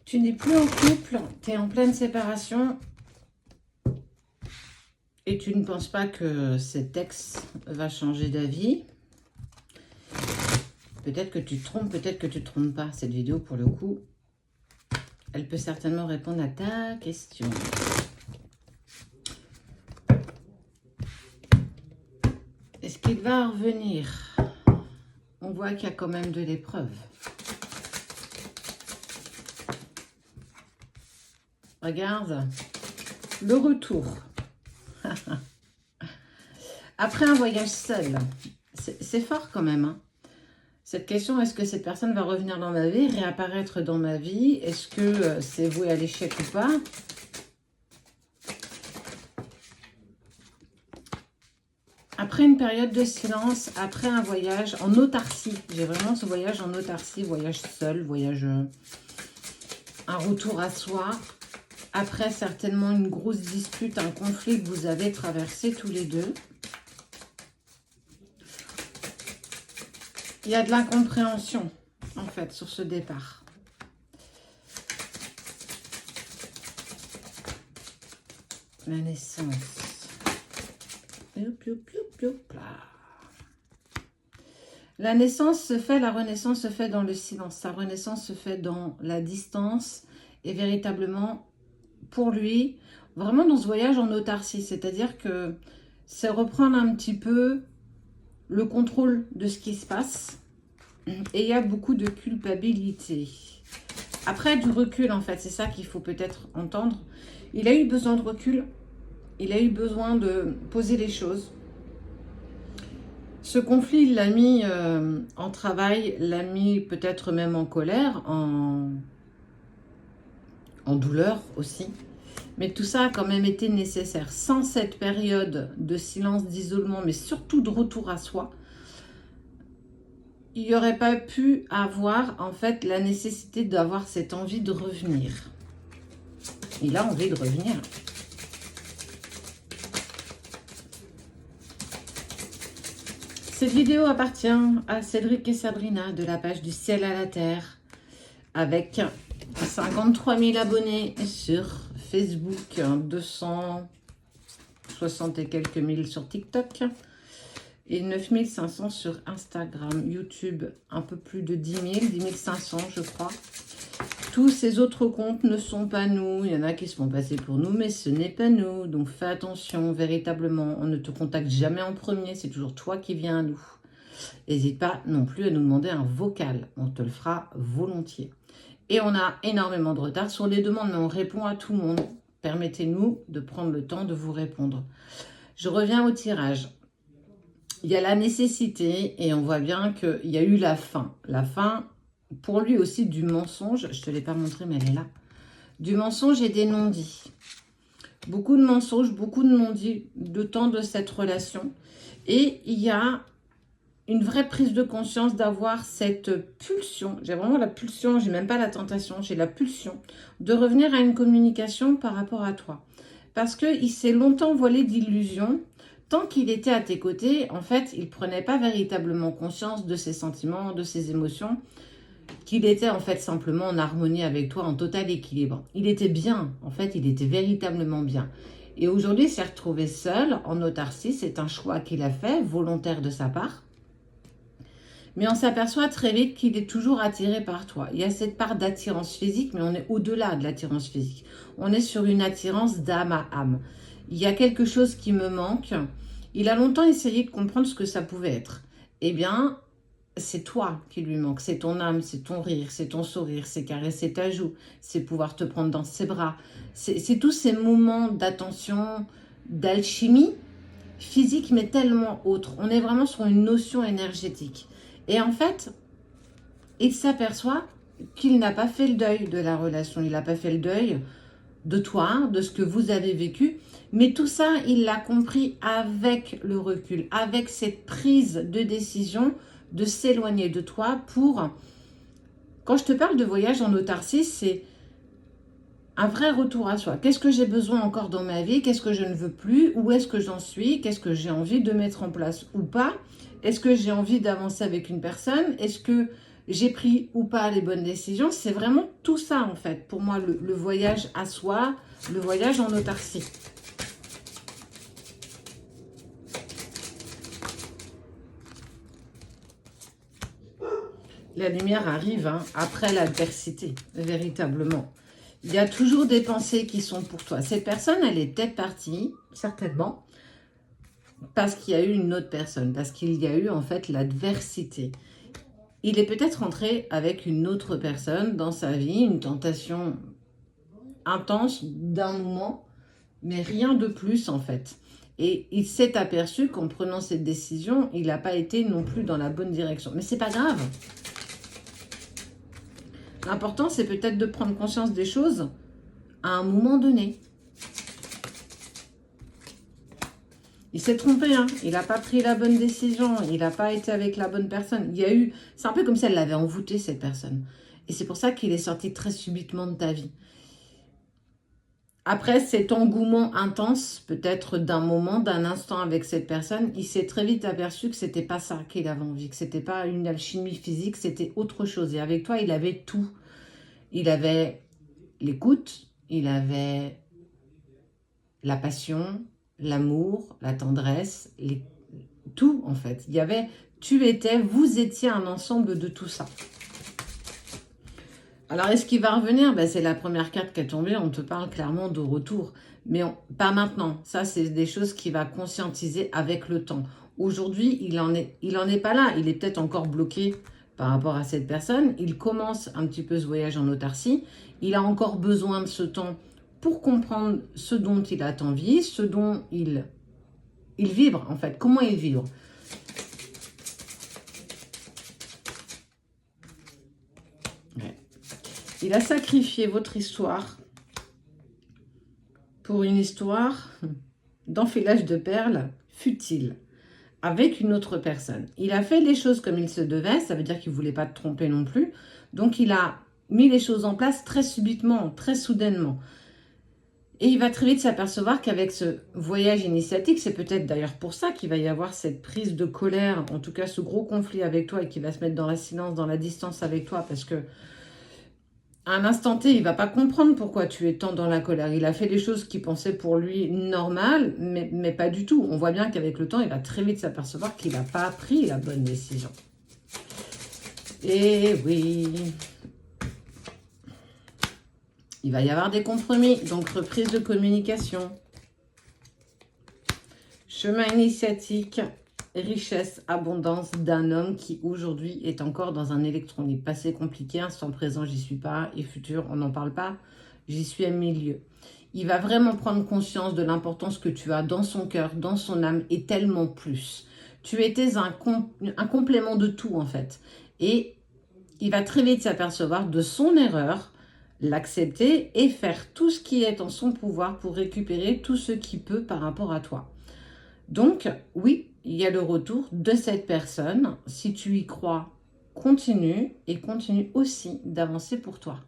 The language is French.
Tu n'es plus en couple, tu es en pleine séparation et tu ne penses pas que cet ex va changer d'avis. Peut-être que tu te trompes, peut-être que tu ne te trompes pas. Cette vidéo, pour le coup, elle peut certainement répondre à ta question. Est-ce qu'il va revenir? On voit qu'il y a quand même de l'épreuve. Regarde, le retour. Après un voyage seul, c'est fort quand même. Hein. Cette question, est-ce que cette personne va revenir dans ma vie, réapparaître dans ma vie? Est-ce que c'est voué à l'échec ou pas? Après une période de silence, après un voyage en autarcie, j'ai vraiment ce voyage en autarcie, voyage seul, voyage, un retour à soi. Après certainement une grosse dispute, un conflit que vous avez traversé tous les deux. Il y a de l'incompréhension, en fait, sur ce départ. La naissance. La naissance se fait, la renaissance se fait dans le silence. Sa renaissance se fait dans la distance et véritablement, pour lui, vraiment dans ce voyage en autarcie. C'est-à-dire que c'est reprendre un petit peu le contrôle de ce qui se passe. Et il y a beaucoup de culpabilité. Après, du recul, en fait, c'est ça qu'il faut peut-être entendre. Il a eu besoin de recul. Il a eu besoin de poser les choses. Ce conflit, il l'a mis en travail, l'a mis peut-être même en colère, en douleur aussi. Mais tout ça a quand même été nécessaire. Sans cette période de silence, d'isolement, mais surtout de retour à soi, il n'y aurait pas pu avoir en fait la nécessité d'avoir cette envie de revenir. Il a envie de revenir. Cette vidéo appartient à Cédric et Sabrina de la page du ciel à la terre avec 53 000 abonnés sur Facebook, 260 et quelques mille sur TikTok et 9 500 sur Instagram, YouTube, un peu plus de 10 000, 10 500 je crois. Tous ces autres comptes ne sont pas nous. Il y en a qui se font passer pour nous, mais ce n'est pas nous. Donc fais attention, véritablement. On ne te contacte jamais en premier. C'est toujours toi qui viens à nous. N'hésite pas non plus à nous demander un vocal. On te le fera volontiers. Et on a énormément de retard sur les demandes, mais on répond à tout le monde. Permettez-nous de prendre le temps de vous répondre. Je reviens au tirage. Il y a la nécessité et on voit bien qu'il y a eu la fin. La fin... Pour lui aussi, du mensonge, je ne te l'ai pas montré, mais elle est là. Du mensonge et des non-dits. Beaucoup de mensonges, beaucoup de non-dits de temps de cette relation. Et il y a une vraie prise de conscience d'avoir cette pulsion. J'ai vraiment la pulsion, j'ai même pas la tentation, j'ai la pulsion de revenir à une communication par rapport à toi. Parce qu'il s'est longtemps voilé d'illusions. Tant qu'il était à tes côtés, en fait, il ne prenait pas véritablement conscience de ses sentiments, de ses émotions, qu'il était en fait simplement en harmonie avec toi, en total équilibre. Il était bien, en fait, il était véritablement bien. Et aujourd'hui, il s'est retrouvé seul, en autarcie, c'est un choix qu'il a fait, volontaire de sa part. Mais on s'aperçoit très vite qu'il est toujours attiré par toi. Il y a cette part d'attirance physique, mais on est au-delà de l'attirance physique. On est sur une attirance d'âme à âme. Il y a quelque chose qui me manque. Il a longtemps essayé de comprendre ce que ça pouvait être. Eh bien... c'est toi qui lui manque, c'est ton âme, c'est ton rire, c'est ton sourire, c'est caresser ta joue, c'est pouvoir te prendre dans ses bras. C'est tous ces moments d'attention, d'alchimie physique, mais tellement autre. On est vraiment sur une notion énergétique. Et en fait, il s'aperçoit qu'il n'a pas fait le deuil de la relation, il n'a pas fait le deuil de toi, de ce que vous avez vécu. Mais tout ça, il l'a compris avec le recul, avec cette prise de décision de s'éloigner de toi pour... Quand je te parle de voyage en autarcie, c'est un vrai retour à soi. Qu'est-ce que j'ai besoin encore dans ma vie? Qu'est-ce que je ne veux plus? Où est-ce que j'en suis? Qu'est-ce que j'ai envie de mettre en place ou pas? Est-ce que j'ai envie d'avancer avec une personne? Est-ce que j'ai pris ou pas les bonnes décisions. C'est vraiment tout ça, en fait. Pour moi, le voyage à soi, le voyage en autarcie. La lumière arrive hein, après l'adversité, véritablement. Il y a toujours des pensées qui sont pour toi. Cette personne, elle est peut-être partie, certainement, parce qu'il y a eu une autre personne, parce qu'il y a eu en fait l'adversité. Il est peut-être rentré avec une autre personne dans sa vie, une tentation intense d'un moment, mais rien de plus en fait. Et il s'est aperçu qu'en prenant cette décision, il n'a pas été non plus dans la bonne direction. Mais c'est pas grave. L'important, c'est peut-être de prendre conscience des choses à un moment donné. Il s'est trompé, hein. Il n'a pas pris la bonne décision. Il n'a pas été avec la bonne personne. Il y a eu... C'est un peu comme si elle l'avait envoûté, cette personne. Et c'est pour ça qu'il est sorti très subitement de ta vie. Après cet engouement intense, peut-être d'un moment, d'un instant avec cette personne, il s'est très vite aperçu que c'était pas ça qu'il avait envie, que c'était pas une alchimie physique, c'était autre chose. Et avec toi, il avait tout. Il avait l'écoute, il avait la passion, l'amour, la tendresse, tout en fait. Il y avait, vous étiez un ensemble de tout ça. Alors, est-ce qu'il va revenir? Ben, c'est la première carte qui est tombée. On te parle clairement de retour. Mais pas maintenant. Ça, c'est des choses qu'il va conscientiser avec le temps. Aujourd'hui, il en est pas là. Il est peut-être encore bloqué par rapport à cette personne. Il commence un petit peu ce voyage en autarcie. Il a encore besoin de ce temps pour comprendre ce dont il a envie, ce dont il vibre, en fait. Comment il vibre? Il a sacrifié votre histoire pour une histoire d'enfilage de perles futile avec une autre personne. Il a fait les choses comme il se devait, ça veut dire qu'il ne voulait pas te tromper non plus. Donc, il a mis les choses en place très subitement, très soudainement. Et il va très vite s'apercevoir qu'avec ce voyage initiatique, c'est peut-être d'ailleurs pour ça qu'il va y avoir cette prise de colère, en tout cas ce gros conflit avec toi et qu'il va se mettre dans la silence, dans la distance avec toi parce que à un instant T, il ne va pas comprendre pourquoi tu es tant dans la colère. Il a fait les choses qu'il pensait pour lui normales, mais pas du tout. On voit bien qu'avec le temps, il va très vite s'apercevoir qu'il n'a pas pris la bonne décision. Et oui, il va y avoir des compromis, donc reprise de communication. Chemin initiatique, richesse, abondance d'un homme qui aujourd'hui est encore dans un électron libre. Passé compliqué, instant présent, j'y suis pas. Et futur, on n'en parle pas. J'y suis à milieu. Il va vraiment prendre conscience de l'importance que tu as dans son cœur, dans son âme et tellement plus. Tu étais un complément de tout en fait. Et il va très vite s'apercevoir de son erreur, l'accepter et faire tout ce qui est en son pouvoir pour récupérer tout ce qu'il peut par rapport à toi. Donc, oui, il y a le retour de cette personne. Si tu y crois, continue et continue aussi d'avancer pour toi.